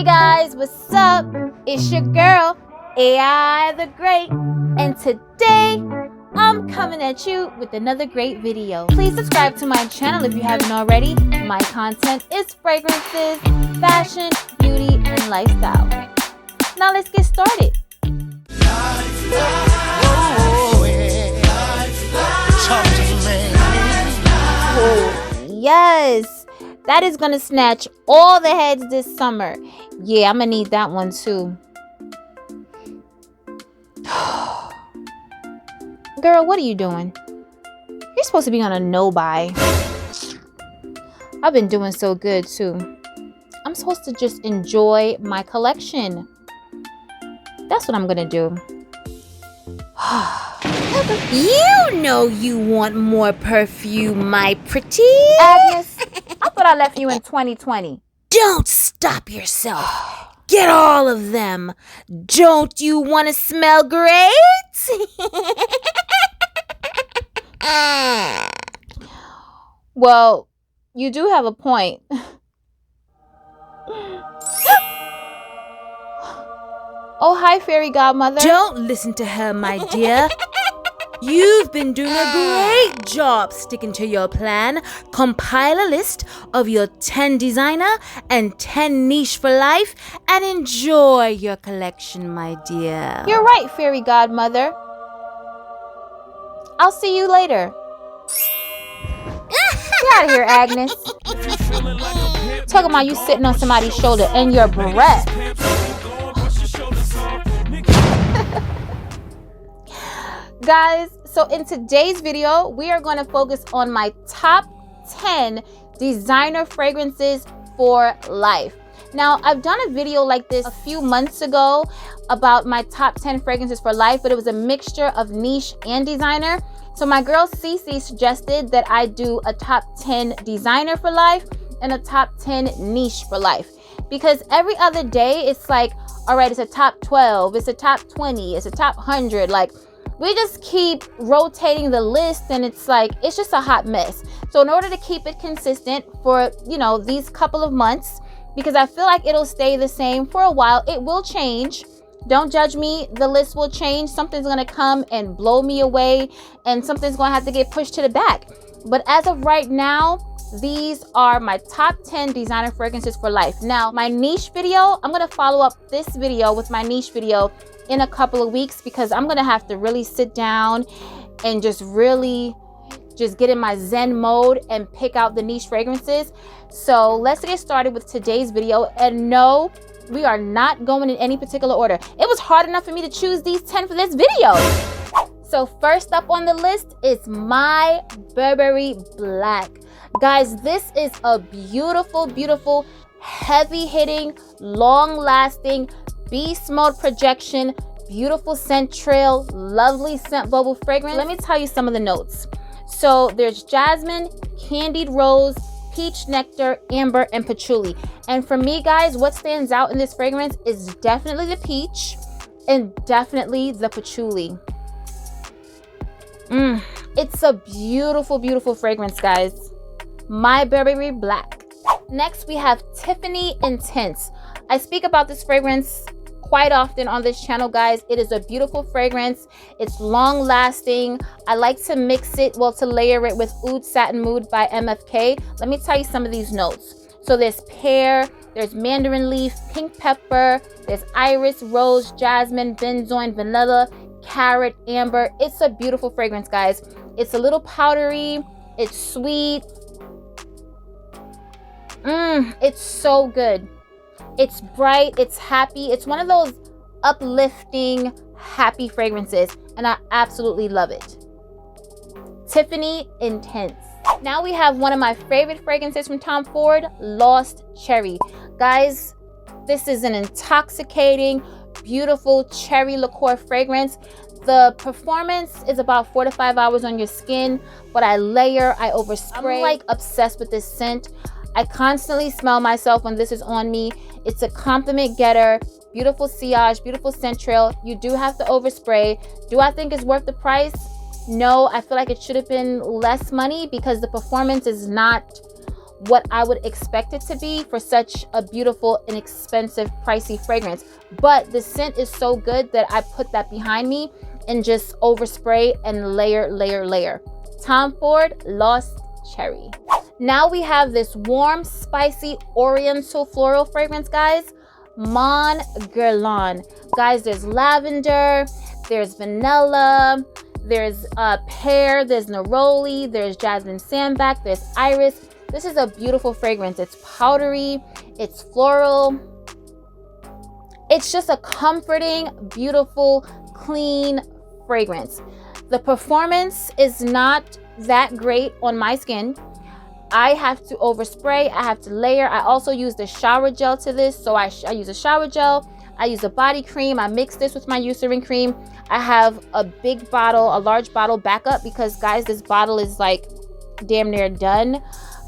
Hey guys, what's up? It's your girl, Aithegreat, and today I'm coming at you with another great video. Please subscribe to my channel if you haven't already. My content is fragrances, fashion, beauty, and lifestyle. Now let's get started. Yes, that is gonna snatch all the heads this summer. Yeah, I'm gonna need that one too. Girl, what are you doing? You're supposed to be on a no-buy. I've been doing so good too. I'm supposed to just enjoy my collection. That's what I'm gonna do. You know you want more perfume, my pretty. Agnes, I thought I left you in 2020. Don't stop yourself. Get all of them. Don't you want to smell great? Well, you do have a point. Oh, hi, fairy godmother. Don't listen to her, my dear. You've been doing a great job sticking to your plan. Compile a list of your 10 designer and 10 niche for life and enjoy your collection, my dear. You're right, fairy godmother. I'll see you later. Get out of here, Agnes. Talking about you sitting on somebody's shoulder and your breath. Guys, so in today's video, we are going to focus on my top 10 designer fragrances for life. Now, I've done a video like this a few months ago about my top 10 fragrances for life, but it was a mixture of niche and designer. So my girl Cece suggested that I do a top 10 designer for life and a top 10 niche for life. Because every other day, it's like, all right, it's a top 12, it's a top 20, it's a top 100, like, we just keep rotating the list and it's like, it's just a hot mess. So in order to keep it consistent for, these couple of months, because I feel like it'll stay the same for a while, it will change. Don't judge me. The list will change. Something's going to come and blow me away and something's going to have to get pushed to the back. But as of right now, these are my top 10 designer fragrances for life. Now, my niche video, I'm going to follow up this video with my niche video in a couple of weeks because I'm going to have to really sit down and just get in my zen mode and pick out the niche fragrances. So let's get started with today's video. And no, we are not going in any particular order. It was hard enough for me to choose these 10 for this video. So first up on the list is my Burberry Black. Guys, this is a beautiful, beautiful, heavy-hitting, long-lasting, beast mode projection, beautiful scent trail, lovely scent bubble fragrance. Let me tell you some of the notes. So there's jasmine, candied rose, peach nectar, amber, and patchouli. And for me, guys, what stands out in this fragrance is definitely the peach and definitely the patchouli. It's a beautiful, beautiful fragrance, guys. My Burberry Black. Next, we have Tiffany Intense. I speak about this fragrance quite often on this channel, guys. It is a beautiful fragrance. It's long lasting. I like to mix it, to layer it with Oud Satin Mood by MFK. Let me tell you some of these notes. So there's pear, there's mandarin leaf, pink pepper, there's iris, rose, jasmine, benzoin, vanilla, carrot, amber. It's a beautiful fragrance, guys. It's a little powdery, it's sweet. It's so good. It's bright, it's happy. It's one of those uplifting, happy fragrances, and I absolutely love it. Tiffany Intense. Now we have one of my favorite fragrances from Tom Ford, Lost Cherry. Guys, this is an intoxicating, beautiful cherry liqueur fragrance. The performance is about 4 to 5 hours on your skin, but I layer, I overspray. I'm like obsessed with this scent. I constantly smell myself when this is on me. It's a compliment getter, beautiful sillage, beautiful scent trail. You do have to overspray. Do I think it's worth the price? No, I feel like it should have been less money because the performance is not what I would expect it to be for such a beautiful, inexpensive, pricey fragrance. But the scent is so good that I put that behind me and just overspray and layer. Tom Ford Lost Cherry. Now we have this warm, spicy, oriental floral fragrance, guys. Mon Guerlain. Guys, there's lavender, there's vanilla, there's pear, there's neroli, there's jasmine sambac, there's iris. This is a beautiful fragrance. It's powdery, it's floral. It's just a comforting, beautiful, clean fragrance. The performance is not that great on my skin. I have to overspray, I have to layer. I also use the shower gel to this. So I use a shower gel, I use a body cream, I mix this with my Eucerin cream. I have a big bottle, a large bottle backup because guys, this bottle is like damn near done.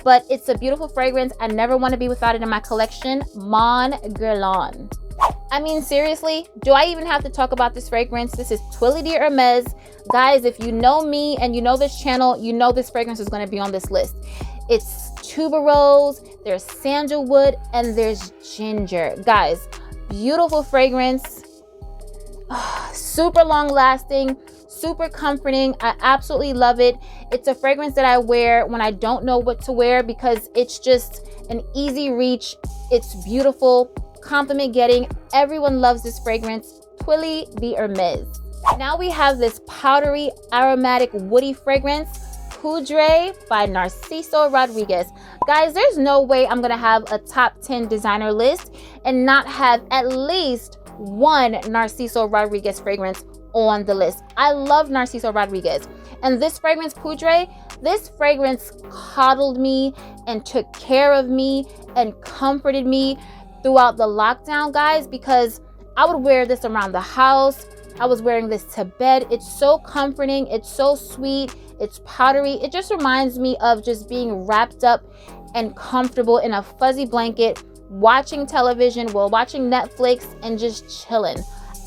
But it's a beautiful fragrance. I never want to be without it in my collection. Mon Guerlain. I mean, seriously, do I even have to talk about this fragrance? This is Twilly de Hermes. Guys, if you know me and you know this channel, you know this fragrance is going to be on this list. It's tuberose, there's sandalwood, and there's ginger. Guys, beautiful fragrance. Super long lasting, super comforting. I absolutely love it. It's a fragrance that I wear when I don't know what to wear because it's just an easy reach. It's beautiful, compliment getting. Everyone loves this fragrance. Twilly de Hermes. Now we have this powdery, aromatic, woody fragrance, Poudree by Narciso Rodriguez. Guys, there's no way I'm gonna have a top 10 designer list and not have at least one Narciso Rodriguez fragrance on the list. I love Narciso Rodriguez. And this fragrance, Poudree, this fragrance coddled me and took care of me and comforted me throughout the lockdown, guys, because I would wear this around the house. I was wearing this to bed. It's so comforting. It's so sweet. It's powdery. It just reminds me of just being wrapped up and comfortable in a fuzzy blanket, watching television while watching Netflix and just chilling.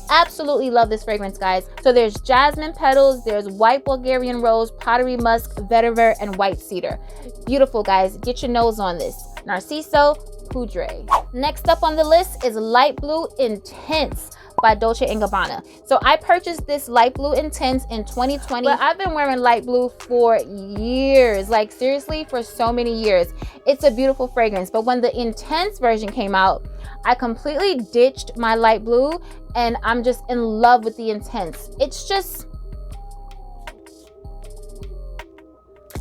Absolutely love this fragrance, guys. So there's jasmine petals, there's white Bulgarian rose, powdery musk, vetiver, and white cedar. Beautiful, guys. Get your nose on this. Narciso Poudree. Next up on the list is Light Blue Intense by Dolce & Gabbana. So I purchased this Light Blue Intense in 2020, but I've been wearing light blue for years, like seriously, for so many years. It's a beautiful fragrance, but when the Intense version came out, I completely ditched my light blue and I'm just in love with the Intense. It's just,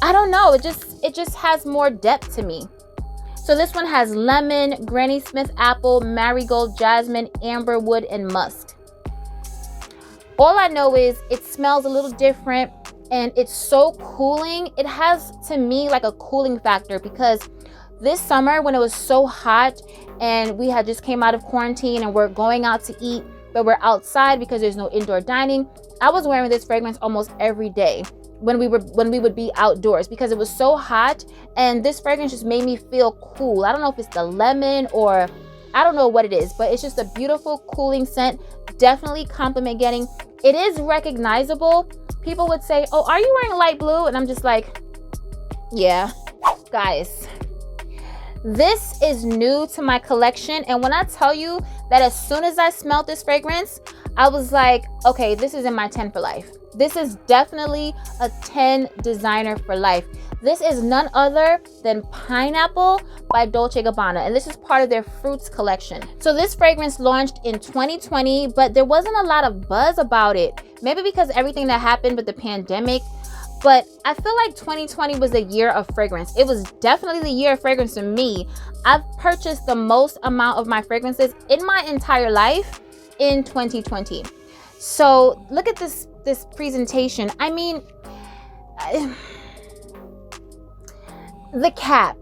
I don't know, it just has more depth to me. So this one has lemon, Granny Smith apple, marigold, jasmine, amberwood, and musk. All I know is it smells a little different and it's so cooling. It has, to me, like a cooling factor because this summer when it was so hot and we had just came out of quarantine and we're going out to eat, but we're outside because there's no indoor dining, I was wearing this fragrance almost every day when we would be outdoors because it was so hot, and this fragrance just made me feel cool. I don't know if it's the lemon or I don't know what it is, but it's just a beautiful cooling scent. Definitely compliment getting. It is recognizable. People would say, oh, are you wearing light blue? And I'm just like, yeah. Guys, this is new to my collection, and when I tell you that as soon as I smelled this fragrance, I was like, okay, this is in my 10 for life. This is definitely a 10 designer for life. This is none other than Pineapple by Dolce & Gabbana, and this is part of their fruits collection. So this fragrance launched in 2020, but there wasn't a lot of buzz about it. Maybe because everything that happened with the pandemic, but I feel like 2020 was the year of fragrance. It was definitely the year of fragrance for me. I've purchased the most amount of my fragrances in my entire life in 2020. So look at this presentation. I mean, the cap.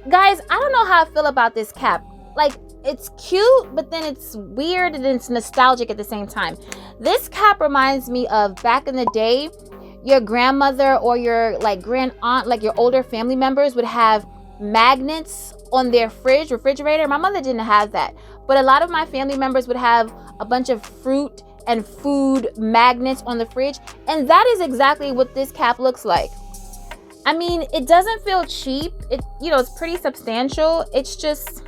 Guys, I don't know how I feel about this cap. Like, it's cute, but then it's weird and it's nostalgic at the same time. This cap reminds me of back in the day, your grandmother or your like grand aunt, like your older family members would have magnets on their refrigerator. My mother didn't have that, but a lot of my family members would have a bunch of fruit and food magnets on the fridge, and that is exactly what this cap looks like. I mean, it doesn't feel cheap. It's pretty substantial. It's just,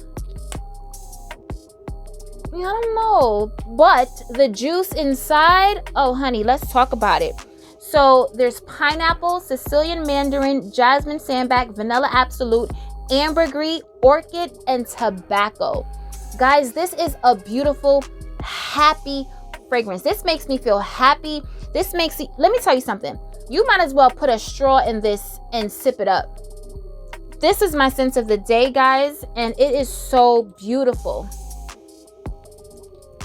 I don't know. But the juice inside, oh honey, let's talk about it. So there's pineapple, Sicilian mandarin, jasmine sandbag, vanilla absolute, ambergris, orchid, and tobacco. Guys, this is a beautiful, happy fragrance. This makes me feel happy. Let me tell you something. You might as well put a straw in this and sip it up. This is my scent of the day, guys, and it is so beautiful.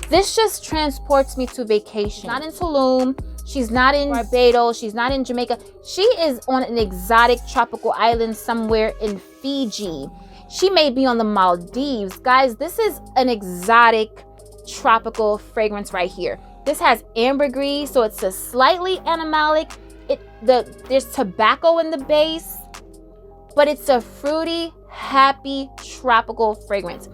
This just transports me to vacation. Not in Tulum. She's not in Barbados. She's not in Jamaica. She is on an exotic tropical island somewhere in Fiji. She may be on the Maldives. Guys, this is an exotic tropical fragrance right here. This has ambergris, so it's a slightly animalic. There's tobacco in the base, but it's a fruity, happy, tropical fragrance.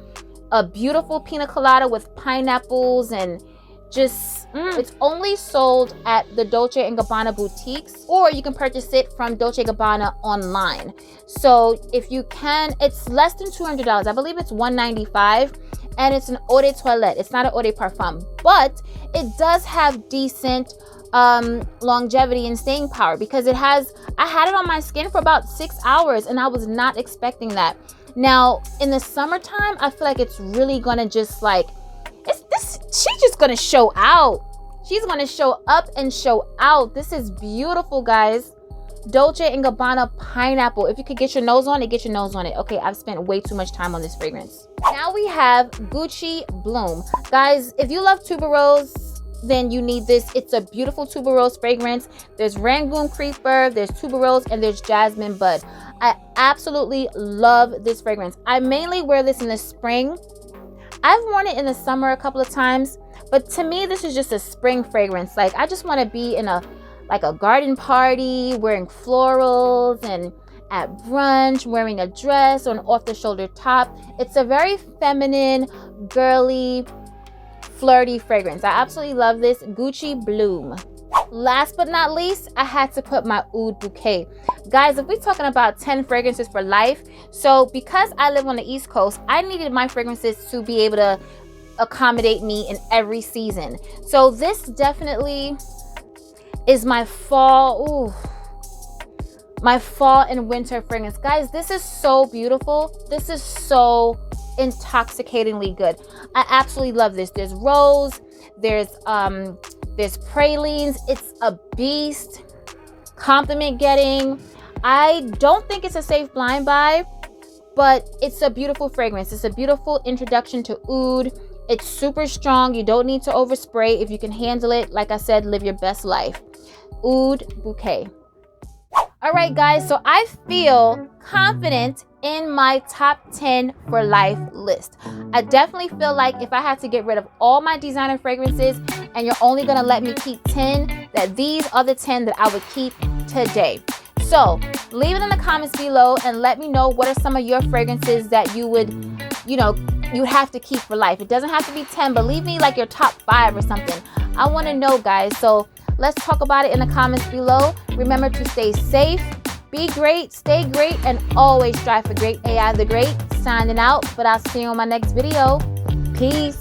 A beautiful pina colada with pineapples and just, it's only sold at the Dolce & Gabbana boutiques, or you can purchase it from Dolce & Gabbana online. So if you can, it's less than $200. I believe it's $195, and it's an eau de toilette. It's not an eau de parfum, but it does have decent longevity and staying power, because I had it on my skin for about 6 hours, and I was not expecting that. Now in the summertime, I feel like it's really gonna just like, she's just gonna show out. She's gonna show up and show out. This is beautiful, guys. Dolce & Gabbana pineapple. If you could get your nose on it, get your nose on it. Okay, I've spent way too much time on this fragrance. Now we have Gucci Bloom. Guys, if you love tuberose, then you need this. It's a beautiful tuberose fragrance. There's Rangoon Creeper, there's tuberose, and there's jasmine bud. I absolutely love this fragrance. I mainly wear this in the spring. I've worn it in the summer a couple of times, but to me, this is just a spring fragrance. Like, I just want to be in a garden party, wearing florals, and at brunch, wearing a dress or an off-the-shoulder top. It's a very feminine, girly, flirty fragrance. I absolutely love this. Gucci Bloom. Last but not least, I had to put my Oud Bouquet. Guys, if we're talking about 10 fragrances for life, so because I live on the East Coast, I needed my fragrances to be able to accommodate me in every season. So this definitely is my fall, my fall and winter fragrance. Guys, this is so beautiful. This is so intoxicatingly good. I absolutely love this. There's rose, there's pralines. It's a beast. Compliment getting. I don't think it's a safe blind buy, but it's a beautiful fragrance. It's a beautiful introduction to oud. It's super strong. You don't need to overspray. If you can handle it, like I said, live your best life. Oud Bouquet. All right, guys, so I feel confident in my top 10 for life list. I definitely feel like if I had to get rid of all my designer fragrances and you're only gonna let me keep 10, that these are the 10 that I would keep today. So leave it in the comments below and let me know what are some of your fragrances that you would, you have to keep for life. It doesn't have to be 10, but leave me like your top 5 or something. I wanna know, guys. So let's talk about it in the comments below. Remember to stay safe, be great, stay great, and always strive for great. Aithegreat signing out, but I'll see you on my next video. Peace.